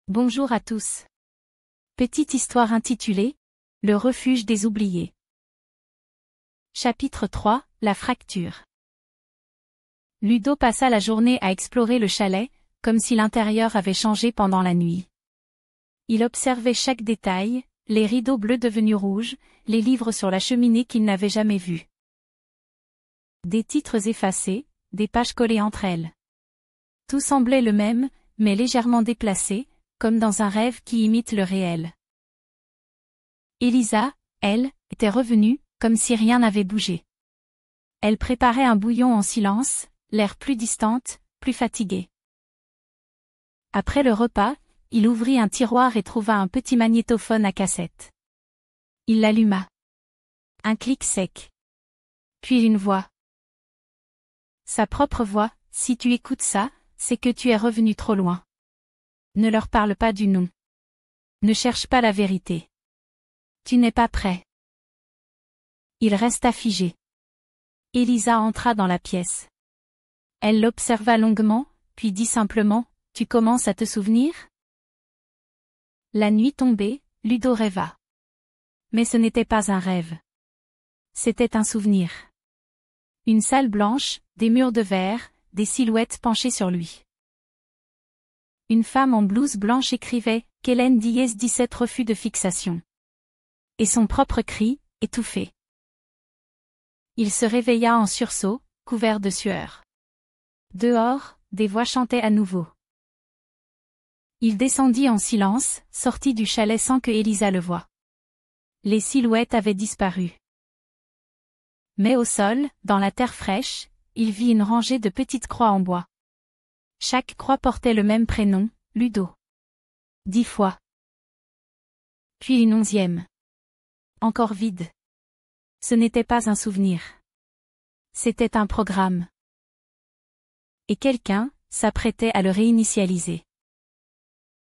Bonjour à tous. Petite histoire intitulée « Le refuge des oubliés ». Chapitre 3, la fracture. Ludo passa la journée à explorer le chalet, comme si l'intérieur avait changé pendant la nuit. Il observait chaque détail, les rideaux bleus devenus rouges, les livres sur la cheminée qu'il n'avait jamais vus. Des titres effacés, des pages collées entre elles. Tout semblait le même, mais légèrement déplacé, comme dans un rêve qui imite le réel. Elisa, elle, était revenue, comme si rien n'avait bougé. Elle préparait un bouillon en silence, l'air plus distante, plus fatiguée. Après le repas, il ouvrit un tiroir et trouva un petit magnétophone à cassette. Il l'alluma. Un clic sec. Puis une voix. Sa propre voix, si tu écoutes ça, c'est que tu es revenu trop loin. Ne leur parle pas du nom. Ne cherche pas la vérité. Tu n'es pas prêt. Il resta figé. Elisa entra dans la pièce. Elle l'observa longuement, puis dit simplement, « Tu commences à te souvenir ?» La nuit tombée, Ludo rêva. Mais ce n'était pas un rêve. C'était un souvenir. Une salle blanche, des murs de verre, des silhouettes penchées sur lui. Une femme en blouse blanche écrivait « Kellen Diez 17 refus de fixation ». Et son propre cri, étouffé. Il se réveilla en sursaut, couvert de sueur. Dehors, des voix chantaient à nouveau. Il descendit en silence, sortit du chalet sans que Elisa le voie. Les silhouettes avaient disparu. Mais au sol, dans la terre fraîche, il vit une rangée de petites croix en bois. Chaque croix portait le même prénom, Ludo. 10 fois. Puis une 11e. Encore vide. Ce n'était pas un souvenir. C'était un programme. Et quelqu'un s'apprêtait à le réinitialiser.